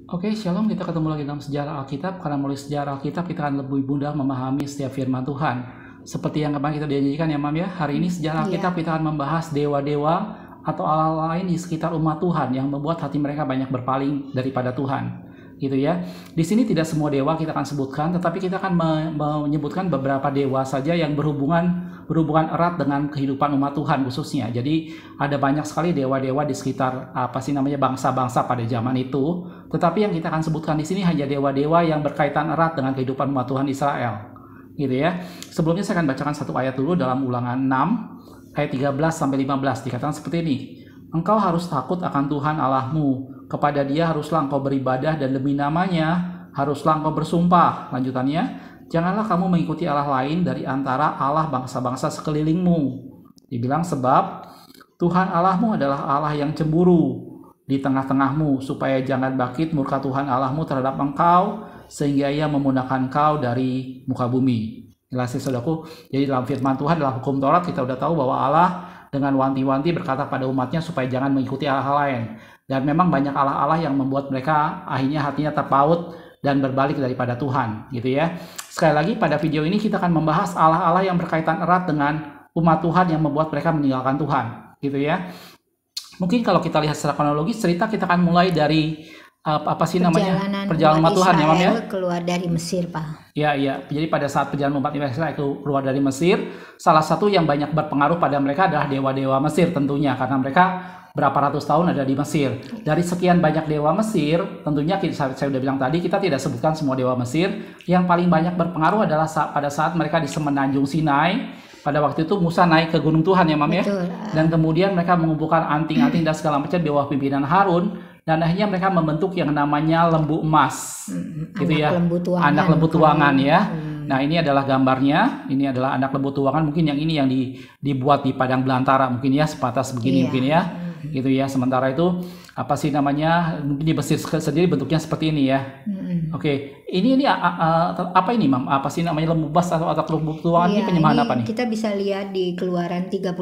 Oke, Shalom, kita ketemu lagi dalam sejarah Alkitab. Karena melalui sejarah Alkitab kita akan lebih mudah memahami setiap firman Tuhan. Seperti yang kemarin kita janjikan ya, Mam ya. Hari ini sejarah Alkitab kita akan membahas dewa-dewa atau Allah lain di sekitar umat Tuhan yang membuat hati mereka banyak berpaling daripada Tuhan. Gitu ya. Di sini tidak semua dewa kita akan sebutkan, tetapi kita akan menyebutkan beberapa dewa saja yang berhubungan erat dengan kehidupan umat Tuhan khususnya. Jadi ada banyak sekali dewa-dewa di sekitar bangsa-bangsa pada zaman itu. Tetapi yang kita akan sebutkan di sini hanya dewa-dewa yang berkaitan erat dengan kehidupan umat Tuhan Israel. Gitu ya. Sebelumnya saya akan bacakan satu ayat dulu dalam Ulangan 6 ayat 13 sampai 15, dikatakan seperti ini. Engkau harus takut akan Tuhan Allahmu. Kepada Dia haruslah engkau beribadah dan demi namanya haruslah engkau bersumpah. Lanjutannya, janganlah kamu mengikuti Allah lain dari antara Allah bangsa-bangsa sekelilingmu. Dibilang sebab Tuhan Allahmu adalah Allah yang cemburu di tengah-tengahmu, supaya jangan bangkit murka Tuhan Allahmu terhadap engkau, sehingga Ia memundahkan engkau dari muka bumi. Jelas ya saudaraku, jadi dalam firman Tuhan, dalam hukum Taurat kita udah tahu bahwa Allah dengan wanti-wanti berkata pada umatnya supaya jangan mengikuti Allah lain. Dan memang banyak Allah-Allah yang membuat mereka akhirnya hatinya terpaut dan berbalik daripada Tuhan, gitu ya. Sekali lagi pada video ini kita akan membahas Allah-Allah yang berkaitan erat dengan umat Tuhan yang membuat mereka meninggalkan Tuhan, gitu ya. Mungkin kalau kita lihat secara kronologis cerita kita akan mulai dari perjalanan umat Tuhan ya, Mam ya. Keluar dari Mesir, Pak. Ya. Jadi pada saat perjalanan umat Israel keluar dari Mesir, salah satu yang banyak berpengaruh pada mereka adalah dewa-dewa Mesir tentunya, karena mereka berapa ratus tahun ada di Mesir. Dari sekian banyak dewa Mesir, tentunya saya sudah bilang tadi, kita tidak sebutkan semua dewa Mesir. Yang paling banyak berpengaruh adalah pada saat mereka di semenanjung Sinai. Pada waktu itu Musa naik ke gunung Tuhan ya, Mam ya. Dan kemudian mereka mengumpulkan anting-anting dan segala macam di bawah pimpinan Harun. Dan akhirnya mereka membentuk yang namanya lembu emas. Gitu ya. Anak lembu tuangan ya. Nah, ini adalah gambarnya. Ini adalah anak lembu tuangan. Mungkin yang ini yang dibuat di padang belantara mungkin ya, sepatas begini mungkin ya. Gitu ya. Sementara itu mungkin di Mesir sendiri bentuknya seperti ini ya. Oke. Ini apa ini, Mam? Apa sih namanya lembu emas atau lembu tuangan? Ini penyembahan apa nih? Kita bisa lihat di Keluaran 32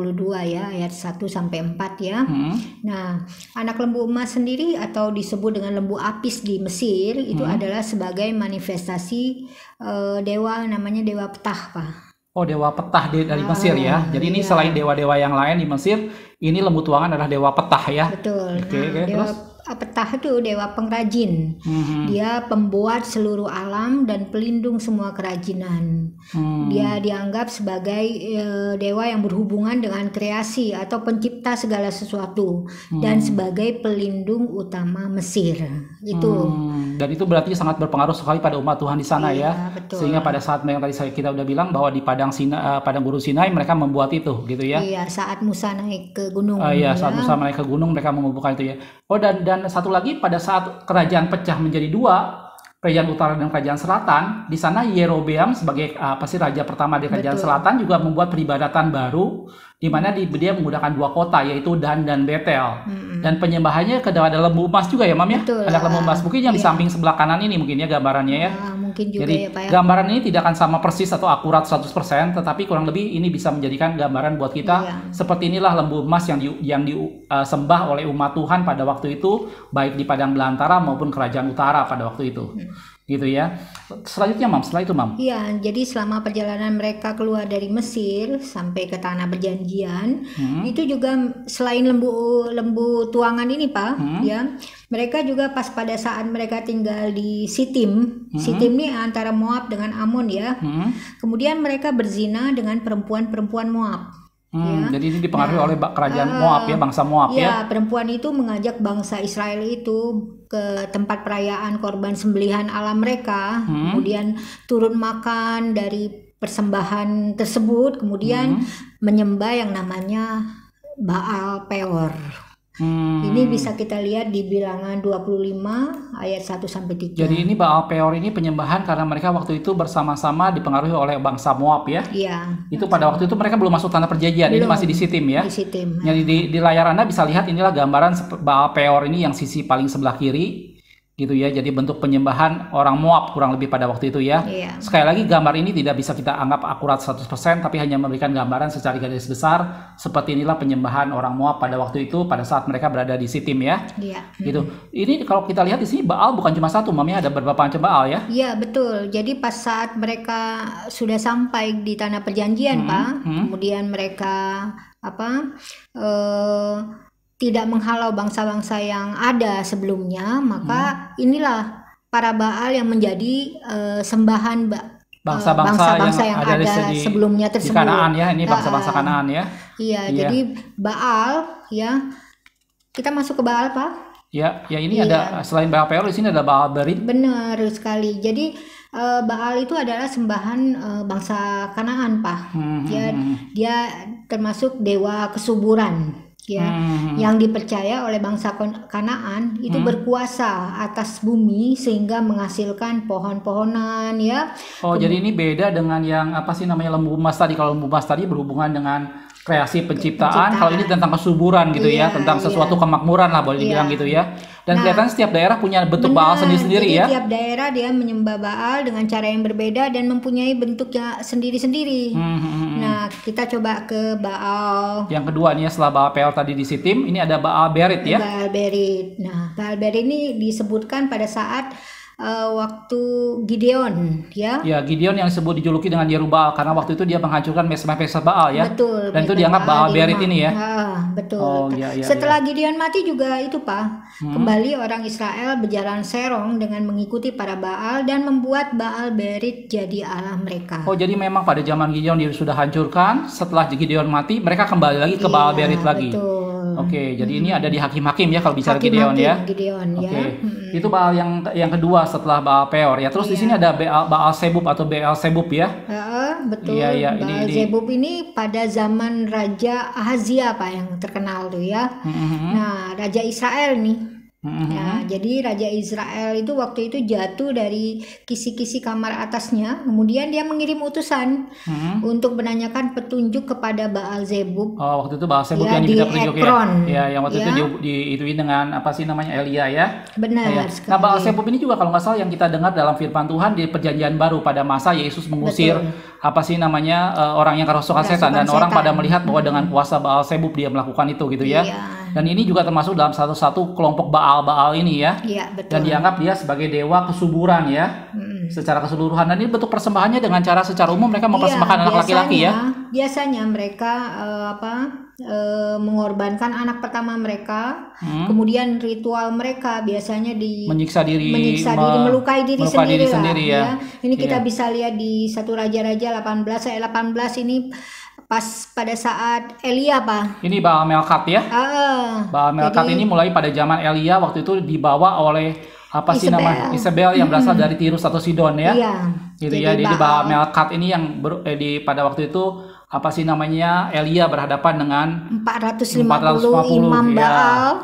ya, ayat 1 sampai 4 ya. Nah, anak lembu emas sendiri atau disebut dengan lembu apis di Mesir itu adalah sebagai manifestasi dewa, namanya dewa petah, Pak. Oh, dewa petah dari Mesir ya. Jadi ini selain dewa-dewa yang lain di Mesir, ini lembu tuangan adalah dewa petah ya. Betul. Oke, dewa petah itu dewa pengrajin. Dia pembuat seluruh alam dan pelindung semua kerajinan. Dia dianggap sebagai dewa yang berhubungan dengan kreasi atau pencipta segala sesuatu dan sebagai pelindung utama Mesir. Itu. Dan itu berarti sangat berpengaruh sekali pada umat Tuhan di sana ya. Betul. Sehingga pada saat yang tadi kita udah bilang bahwa di padang gurun Sinai mereka membuat itu gitu ya. Iya, saat Musa naik ke gunung. Saat Musa naik ke gunung mereka mengumpulkan itu ya. Oh, dan satu lagi, pada saat kerajaan pecah menjadi dua, kerajaan utara dan kerajaan selatan, di sana Yerobeam sebagai raja pertama di kerajaan selatan juga membuat peribadatan baru, di mana dia menggunakan dua kota yaitu Dan dan Betel. Dan penyembahannya ada lembu emas juga ya, Mam ya. Ada lembu emas mungkin yang di samping sebelah kanan ini mungkin ya gambarannya ya. Mungkin juga. Jadi ya, Pak, ya. Gambaran ini tidak akan sama persis atau akurat 100%, tetapi kurang lebih ini bisa menjadikan gambaran buat kita. Seperti inilah lembu emas yang disembah oleh umat Tuhan pada waktu itu, baik di padang belantara maupun kerajaan utara pada waktu itu. Gitu ya. Selanjutnya, Mam, setelah itu, Mam. Iya, jadi selama perjalanan mereka keluar dari Mesir sampai ke tanah perjanjian, itu juga selain lembu tuangan ini, Pak, ya, mereka juga pas pada saat mereka tinggal di Sitim, Sitim ini antara Moab dengan Amon ya. Kemudian mereka berzina dengan perempuan-perempuan Moab. Jadi ini dipengaruhi oleh kerajaan Moab ya, bangsa Moab ya. Ya, perempuan itu mengajak bangsa Israel itu ke tempat perayaan korban sembelihan alam mereka, kemudian turun makan dari persembahan tersebut, kemudian menyembah yang namanya Baal Peor. Ini bisa kita lihat di Bilangan 25 ayat 1 sampai 3. Jadi ini Baal Peor ini penyembahan karena mereka waktu itu bersama-sama dipengaruhi oleh bangsa Moab ya. Iya. Itu pada waktu itu mereka belum masuk tanah perjanjian. Ini masih di Sitim ya. Di Sitim. Jadi di layar Anda bisa lihat inilah gambaran Baal Peor ini yang sisi paling sebelah kiri. gitu ya. Jadi bentuk penyembahan orang Moab kurang lebih pada waktu itu ya. Iya. Sekali lagi gambar ini tidak bisa kita anggap akurat 100%, tapi hanya memberikan gambaran secara garis besar seperti inilah penyembahan orang Moab pada waktu itu pada saat mereka berada di Sitim ya. Iya. Gitu. Ini kalau kita lihat di sini Baal bukan cuma satu, Mami, ada beberapa macam Baal ya. Iya, betul. Jadi pas saat mereka sudah sampai di tanah perjanjian, Pak, kemudian mereka tidak menghalau bangsa-bangsa yang ada sebelumnya, maka inilah para Baal yang menjadi sembahan bangsa-bangsa yang ada sebelumnya tersebut. Di Kanaan ya, ini bangsa-bangsa Kanaan ya. Iya, jadi Baal ya. Kita masuk ke Baal, Pak. Ya, ini ada selain Baal Peor di sini ada Baal Berit. Benar sekali. Jadi Baal itu adalah sembahan bangsa Kanaan, Pak. Dia termasuk dewa kesuburan. Ya, yang dipercaya oleh bangsa Kanaan itu berkuasa atas bumi sehingga menghasilkan pohon-pohonan ya. Jadi ini beda dengan yang lembu emas tadi. Kalau lembu emas tadi berhubungan dengan kreasi penciptaan. Kalau ini tentang kesuburan gitu ya, tentang sesuatu kemakmuran lah boleh dibilang gitu ya. Dan kelihatan setiap daerah punya bentuk Baal sendiri-sendiri ya. Setiap daerah dia menyembah Baal dengan cara yang berbeda dan mempunyai bentuknya sendiri-sendiri. Nah, kita coba ke Baal. Yang kedua nih setelah Baal Peor tadi di Sitim, ini ada Baal Berit ya. Baal Berit. Nah, Baal Berit ini disebutkan pada saat waktu Gideon ya. Ya, Gideon yang disebut dijuluki dengan Yerubbaal karena waktu itu dia menghancurkan mesbah-mesbah Baal ya. Betul. Dan itu dianggap Baal Berit ini ya. Betul. Setelah Gideon mati juga itu, Pak. Kembali orang Israel berjalan serong dengan mengikuti para Baal dan membuat Baal Berit jadi Allah mereka. Jadi memang pada zaman Gideon dia sudah hancurkan, setelah Gideon mati mereka kembali lagi ke Baal Berit lagi. Betul. Jadi ini ada di Hakim-Hakim ya kalau bicara Gideon ya. Itu Baal yang kedua setelah Baal Peor ya. Terus di sini ada Baal Zebub atau Baal Zebub ya. Betul. Baal Zebub ini pada zaman Raja Ahazia, Pak, yang terkenal tuh ya. Nah, Raja Israel nih. Ya, jadi Raja Israel itu waktu itu jatuh dari kisi-kisi kamar atasnya, kemudian dia mengirim utusan untuk menanyakan petunjuk kepada Baal Zebub. Waktu itu Baal Zebub yang diminta petunjuk ya. Yang waktu itu diituin dengan Elia ya. Benar. Nah, Baal Zebub ini juga kalau nggak salah yang kita dengar dalam firman Tuhan di Perjanjian Baru pada masa Yesus mengusir orang yang kerasukan setan dan orang pada melihat bahwa dengan kuasa Baal Zebub dia melakukan itu gitu ya. Dan ini juga termasuk dalam satu kelompok Baal ini ya. Iya, betul. Dan dianggap dia sebagai dewa kesuburan ya. Secara keseluruhan. Dan ini bentuk persembahannya dengan cara secara umum mereka mempersembahkan anak laki-laki ya. Biasanya mereka mengorbankan anak pertama mereka. Kemudian ritual mereka biasanya menyiksa diri, melukai diri sendiri ya. Ini kita bisa lihat di 1 Raja-Raja 18 ayat 18 ini pas pada saat Elia, Pak. Ini Baal Melkat ya. Baal Melkat ini mulai pada zaman Elia waktu itu dibawa oleh Isabel yang berasal dari Tirus atau Sidon ya. Jadi Baal Melkat ini yang pada waktu itu Elia berhadapan dengan 450 imam Baal.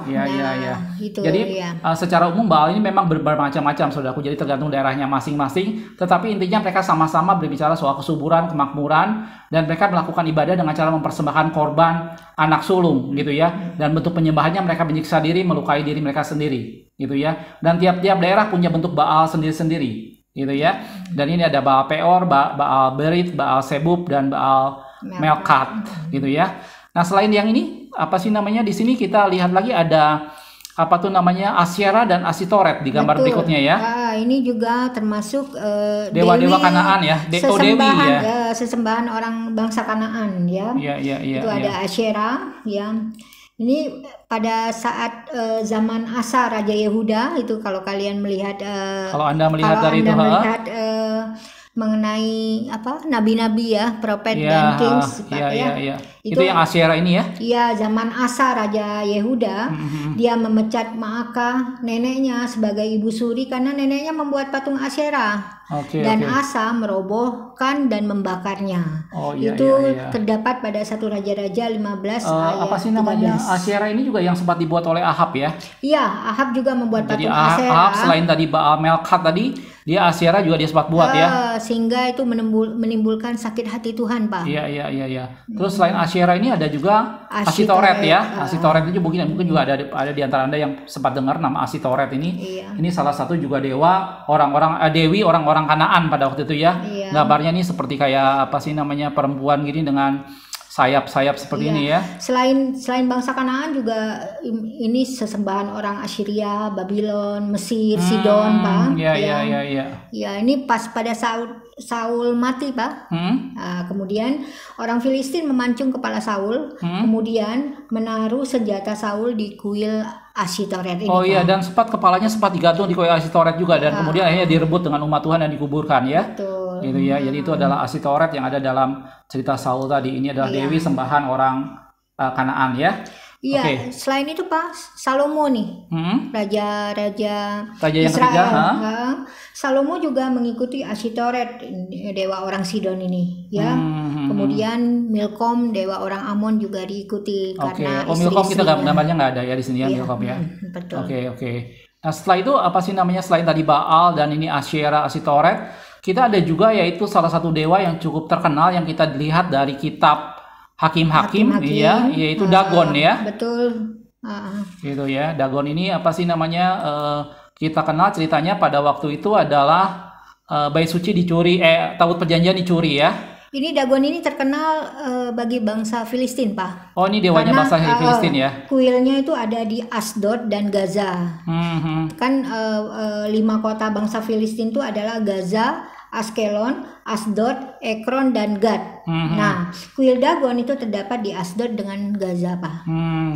Jadi secara umum Baal ini memang bermacam-macam, saudaraku. Jadi tergantung daerahnya masing-masing. Tetapi intinya mereka sama-sama berbicara soal kesuburan, kemakmuran, dan mereka melakukan ibadah dengan cara mempersembahkan korban anak sulung, gitu ya. Dan bentuk penyembahannya mereka menyiksa diri, melukai diri mereka sendiri, gitu ya. Dan tiap-tiap daerah punya bentuk Baal sendiri-sendiri, gitu ya. Dan ini ada Baal Peor, Baal Berit, Baal Zebub, dan Baal Melkat, gitu ya. Nah, selain yang ini, di sini kita lihat lagi ada Asyera dan Asitoret di gambar berikutnya ya. Ini juga termasuk dewa-dewa Kanaan ya, dewi ya. Sesembahan orang bangsa Kanaan ya. Itu ada Asyera ya. Ini pada saat zaman Asa Raja Yehuda itu kalau kalian melihat kalau Anda melihat mengenai nabi-nabi ya, prophet dan kings itu yang Asyera ini ya. Iya, zaman Asa Raja Yehuda, dia memecat Maakah neneknya sebagai ibu suri karena neneknya membuat patung Asyera. Asa merobohkan dan membakarnya. Terdapat pada 1 Raja-Raja 15 ayat 13. Asyera ini juga yang sempat dibuat oleh Ahab ya. Iya, Ahab juga membuat patung Asyera. Ahab selain tadi Baal Melkat tadi, dia Asyera juga dia sempat buat ya. Sehingga itu menimbulkan sakit hati Tuhan, Pak. Iya. Terus selain Asyera Asyera ini ada juga Asitoret ya. Asitoret itu mungkin juga ada di antara Anda yang sempat dengar nama Asitoret ini. Iya. Ini salah satu juga dewa dewi orang-orang Kanaan pada waktu itu ya. Iya. Gambarnya ini seperti kayak apa sih namanya, perempuan gini dengan sayap-sayap seperti ini ya. Selain bangsa Kanaan juga ini sesembahan orang Assyria, Babylon, Mesir, Sidon, Pak. Iya. Ya, ini pas pada Saul mati, Pak. Nah, kemudian orang Filistin memancung kepala Saul, kemudian menaruh senjata Saul di kuil Asitoret ini. Oh iya, dan kepalanya sempat digantung di kuil Asitoret juga, dan kemudian akhirnya direbut dengan umat Tuhan dan dikuburkan ya. Betul. Gitu ya. Jadi itu adalah Asitoret yang ada dalam cerita Saul tadi. Ini adalah dewi sembahan orang Kanaan ya. Iya, selain itu Pak, Salomo nih, raja yang Israel. ketiga, Salomo juga mengikuti Asitoret, dewa orang Sidon ini, ya. Kemudian Milkom, dewa orang Amon juga diikuti karena Milkom kita gambarnya nggak ada ya di sini ya, Milkom ya. Betul. Oke. Nah setelah itu apa sih namanya, selain tadi Baal dan ini Asyera, Asitoret, kita ada juga yaitu salah satu dewa yang cukup terkenal yang kita lihat dari kitab Hakim-Hakim ya, yaitu Dagon ya. Betul. Gitu ya. Dagon ini apa sih namanya, kita kenal ceritanya pada waktu itu adalah bait suci dicuri, tabut perjanjian dicuri ya. Ini Dagon ini terkenal bagi bangsa Filistin, Pak. Oh, ini dewanya bangsa Filistin ya. Kuilnya itu ada di Asdod dan Gaza. Kan 5 kota bangsa Filistin itu adalah Gaza, Askelon, Asdod, Ekron, dan Gad. Nah, kuil Dagon itu terdapat di Asdod dengan Gaza, Pak.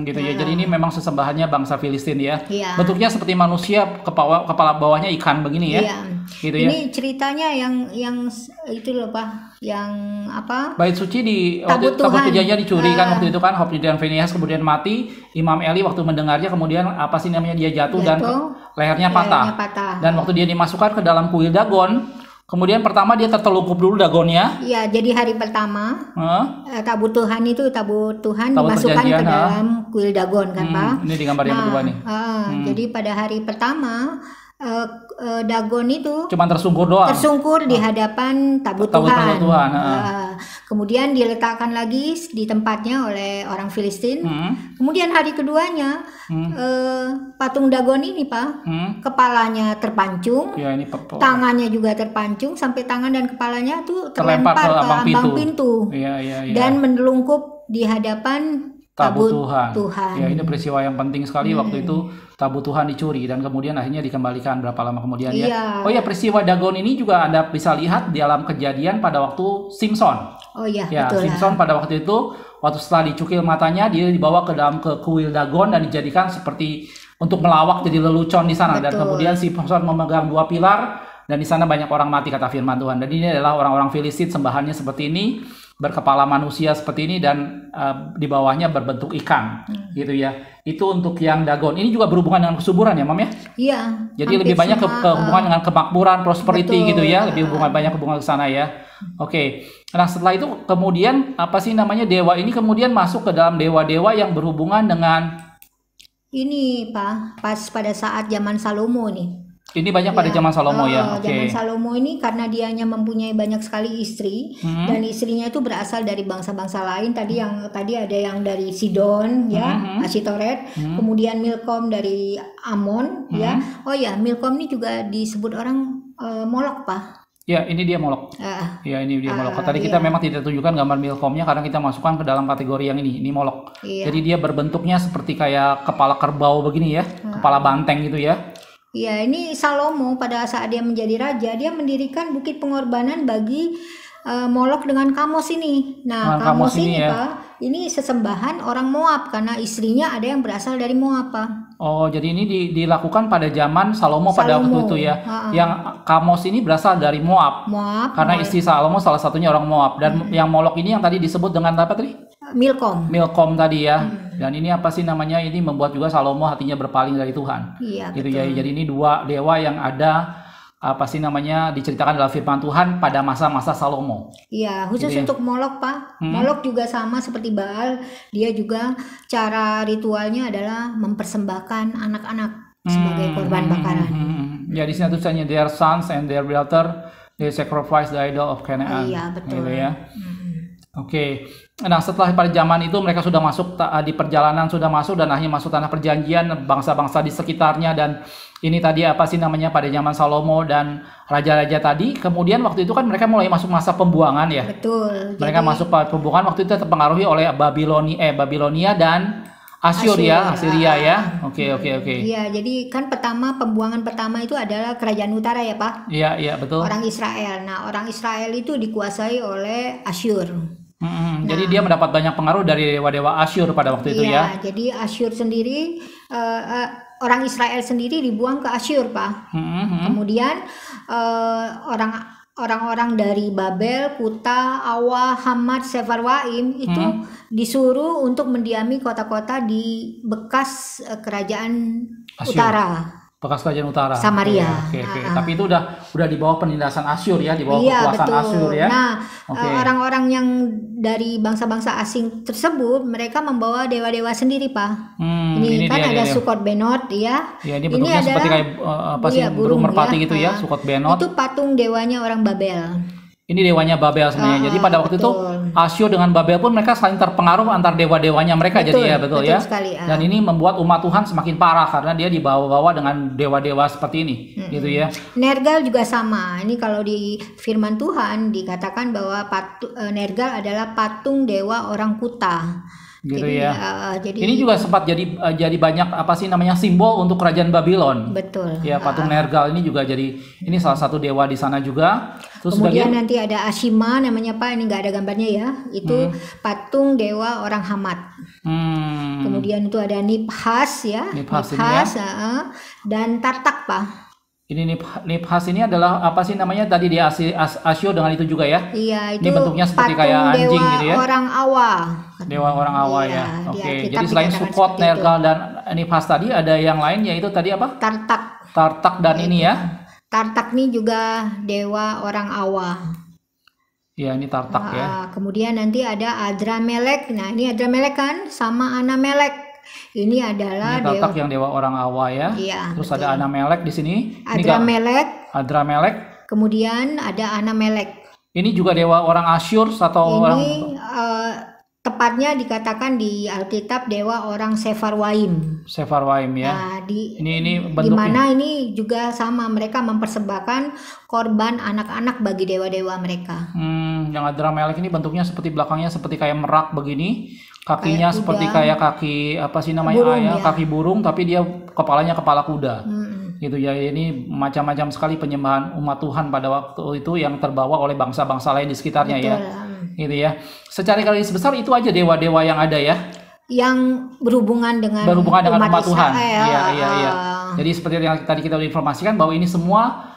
Gitu ya. Jadi ini memang sesembahannya bangsa Filistin ya. Iya. Bentuknya seperti manusia, kepala bawahnya ikan begini ya. Iya. Gitu ya. Ini ceritanya yang itu loh, Pak. Yang apa? Bait suci di Tabut perjanjian dicuri kan waktu itu kan, Hofni dan Finehas kemudian mati. Imam Eli waktu mendengarnya kemudian apa sih namanya, dia jatuh dan lehernya patah. Dan waktu dia dimasukkan ke dalam kuil Dagon, kemudian pertama dia tertelungkup dulu Dagonnya. Iya, jadi hari pertama tabut Tuhan dimasukkan ke dalam kuil Dagon kan, Pak. Ini di gambar yang kedua nih. Jadi pada hari pertama Dagon itu cuman tersungkur doang. Tersungkur di hadapan tabut Tuhan. Kemudian diletakkan lagi di tempatnya oleh orang Filistin. Kemudian hari keduanya patung Dagon ini, Pak, kepalanya terpancung, ya, ini tangannya juga terpancung sampai tangan dan kepalanya tuh terlempar ke ambang pintu. Dan menelungkup di hadapan tabut Tuhan. Ya, ini peristiwa yang penting sekali waktu itu tabut Tuhan dicuri dan kemudian akhirnya dikembalikan berapa lama kemudian ya. Oh ya, peristiwa Dagon ini juga Anda bisa lihat di dalam Kejadian pada waktu Simson. Oh iya, ya, betul. Simson pada waktu itu waktu setelah dicukil matanya dia dibawa ke dalam kuil Dagon dan dijadikan seperti untuk melawak jadi lelucon di sana. Dan kemudian Simson memegang 2 pilar dan di sana banyak orang mati kata firman Tuhan. Dan ini adalah orang-orang Filistin sembahannya seperti ini, berkepala manusia seperti ini dan di bawahnya berbentuk ikan gitu ya. Itu untuk yang Dagon. Ini juga berhubungan dengan kesuburan ya, Mam ya? Iya. Jadi lebih banyak hubungan dengan kemakmuran, prosperity gitu ya. Lebih banyak hubungan ke sana ya. Oke. Nah, setelah itu kemudian apa sih namanya, dewa ini kemudian masuk ke dalam dewa-dewa yang berhubungan dengan ini, Pak, pas pada saat zaman Salomo nih. Ini banyak pada zaman Salomo ya. Zaman Salomo ini karena dianya mempunyai banyak sekali istri dan istrinya itu berasal dari bangsa-bangsa lain. Tadi ada yang dari Sidon ya, Asitoret, kemudian Milkom dari Amon ya. Oh ya, Milkom ini juga disebut orang Molok, Pak. Ya, ini dia Molok. Ya, ini dia Molok. Tadi kita memang tidak tunjukkan gambar Milkomnya karena kita masukkan ke dalam kategori yang ini Molok. Jadi dia berbentuknya seperti kayak kepala kerbau begini ya, kepala banteng gitu ya. Ya, ini Salomo pada saat dia menjadi raja, dia mendirikan bukit pengorbanan bagi Molok dengan Kamos ini. Nah, Kamos ini ya, Pak, ini sesembahan orang Moab karena istrinya ada yang berasal dari Moab, Pak. Oh, jadi ini dilakukan pada zaman Salomo pada waktu itu ya. Yang Kamos ini berasal dari Moab. Karena istri Salomo salah satunya orang Moab. Dan yang Molok ini yang tadi disebut dengan apa tadi? Milkom tadi ya. Dan ini apa sih namanya? Ini membuat juga Salomo hatinya berpaling dari Tuhan. Iya, gitu ya. Jadi ini 2 dewa yang ada apa sih namanya diceritakan dalam firman Tuhan pada masa-masa Salomo. Iya, khusus gitu untuk Molok, Pak. Molok juga sama seperti Baal, dia juga cara ritualnya adalah mempersembahkan anak-anak sebagai korban bakaran. Ya, di sini tulisannya their sons and their daughter they sacrifice the idol of Canaan. Iya, betul. Gitu ya. Oke. Nah, setelah pada zaman itu mereka sudah masuk di perjalanan sudah masuk dan akhirnya masuk tanah perjanjian, bangsa-bangsa di sekitarnya, dan ini tadi apa sih namanya pada zaman Salomo dan raja-raja tadi. Kemudian waktu itu kan mereka mulai masuk masa pembuangan ya. Betul. Mereka masuk pembuangan waktu itu terpengaruhi oleh Babilonia dan Assyria ya. Oke. Iya, jadi kan pembuangan pertama itu adalah kerajaan utara ya, Pak. Iya, betul. Orang Israel. Nah, orang Israel itu dikuasai oleh Asyur. Jadi dia mendapat banyak pengaruh dari dewa-dewa Asyur pada waktu itu ya. Jadi Asyur sendiri, orang Israel sendiri dibuang ke Asyur, Pak. Kemudian orang-orang dari Babel, Kuta, Awa, Hamat, Sefarwaim itu disuruh untuk mendiami kota-kota di bekas kerajaan Asyur. Utara. Bekas kerajaan utara. Samaria. Oke. Tapi itu udah di bawah penindasan Asyur ya, di bawah kekuasaan Asyur ya. Nah, orang-orang yang dari bangsa-bangsa asing tersebut mereka membawa dewa-dewa sendiri, Pak. Ini kan ada Sukot Benot ya. Ya, ini bentuknya seperti kayak burung merpati gitu ya, Sukot Benot. Itu patung dewanya orang Babel. Ini dewanya Babel sebenarnya. Jadi pada waktu itu Asyur dengan Babel pun mereka saling terpengaruh antar dewa-dewanya mereka. Jadi ya betul ya. Sekali, Dan ini membuat umat Tuhan semakin parah karena dia dibawa-bawa dengan dewa-dewa seperti ini, gitu ya. Nergal juga sama. Ini kalau di Firman Tuhan dikatakan bahwa Nergal adalah patung dewa orang Kuta. Gitu ya. Jadi ini juga sempat jadi banyak simbol untuk kerajaan Babylon. Betul. Ya, patung Nergal ini juga jadi ini salah satu dewa di sana juga. Terus kemudian nanti ada Ashima namanya, Pak, ini nggak ada gambarnya ya. Itu patung dewa orang Hamat. Kemudian itu ada Nibhas ya. Nibhas dan Tartak, Pak. Ini Nibhas ini adalah tadi di Asyur dengan itu juga ya? Iya, itu ini bentuknya seperti kayak anjing gitu ya. Orang Awa. Dewa orang Awa ya. Oke. Jadi selain Sukot, Nergal dan Nibhas tadi ada yang lain yaitu tadi apa? Tartak dan ini ya. Tartak ini juga dewa orang Awa. Ya, ini Tartak ya. Kemudian nanti ada Adramelek. Nah, ini Adramelek kan sama Anamelek. Ini adalah Tartak yang dewa orang Awa ya. Iya, terus betul. Ada Anamelek di sini. Adramelek. Kemudian ada Anamelek. Ini juga dewa orang Asyur atau orang tepatnya dikatakan di Alkitab dewa orang Sefarwaim. Sefarwaim ya. Nah, ini bentuknya. Di mana ini juga sama, mereka mempersembahkan korban anak-anak bagi dewa-dewa mereka. Yang Adramelek ini bentuknya seperti belakangnya seperti kayak merak begini. Kakinya seperti kayak kaki burung, ya. Kaki burung tapi dia kepalanya kepala kuda. Gitu ya. Ini macam-macam sekali penyembahan umat Tuhan pada waktu itu yang terbawa oleh bangsa-bangsa lain di sekitarnya. Betul. Ya. Gitu ya. Secara garis besar itu aja dewa-dewa yang ada ya. Yang berhubungan dengan umat Tuhan. Iya. Jadi seperti yang tadi kita udah informasikan bahwa ini semua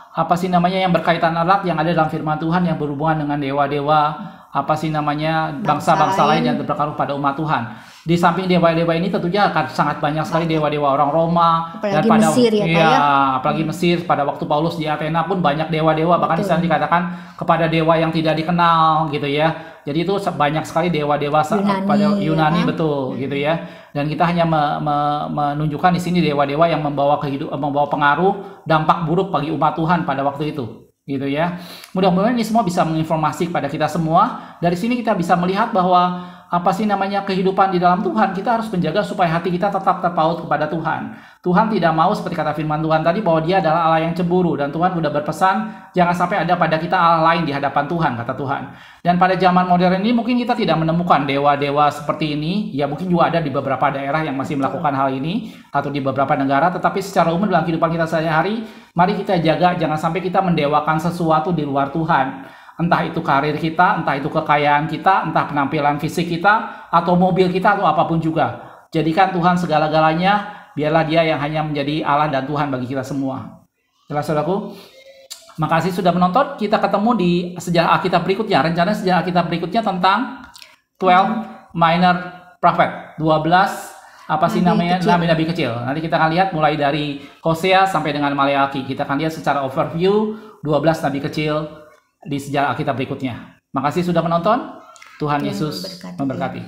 yang berkaitan erat yang ada dalam firman Tuhan yang berhubungan dengan dewa-dewa bangsa-bangsa lain yang berpengaruh pada umat Tuhan. Di samping dewa-dewa ini tentunya akan sangat banyak sekali dewa-dewa orang Roma apalagi dan pada Mesir apalagi Mesir pada waktu Paulus di Athena pun banyak dewa-dewa. Bahkan di sana dikatakan kepada dewa yang tidak dikenal gitu ya. Jadi itu banyak sekali dewa-dewa pada Yunani betul gitu ya. Dan kita hanya menunjukkan di sini dewa-dewa yang membawa pengaruh dampak buruk bagi umat Tuhan pada waktu itu. Gitu ya. Mudah-mudahan ini semua bisa menginformasi kepada kita semua. Dari sini kita bisa melihat bahwa kehidupan di dalam Tuhan, kita harus menjaga supaya hati kita tetap terpaut kepada Tuhan. Tuhan tidak mau seperti kata firman Tuhan tadi bahwa dia adalah Allah yang cemburu, dan Tuhan sudah berpesan jangan sampai ada pada kita Allah lain di hadapan Tuhan, kata Tuhan. Dan pada zaman modern ini mungkin kita tidak menemukan dewa-dewa seperti ini. Ya mungkin juga ada di beberapa daerah yang masih melakukan hal ini atau di beberapa negara, tetapi secara umum dalam kehidupan kita sehari-hari mari kita jaga jangan sampai kita mendewakan sesuatu di luar Tuhan. Entah itu karir kita, entah itu kekayaan kita, entah penampilan fisik kita, atau mobil kita, atau apapun juga. Jadikan Tuhan segala-galanya, biarlah dia yang hanya menjadi Allah dan Tuhan bagi kita semua. Jelas, saudaraku? Makasih sudah menonton. Kita ketemu di sejarah Alkitab berikutnya. Rencana sejarah Alkitab berikutnya tentang 12 minor prophet. 12 nabi-nabi kecil. Nanti kita akan lihat mulai dari Hosea sampai dengan Maleakhi. Kita akan lihat secara overview 12 nabi kecil di sejarah Alkitab berikutnya. Makasih sudah menonton. Tuhan Yesus memberkati.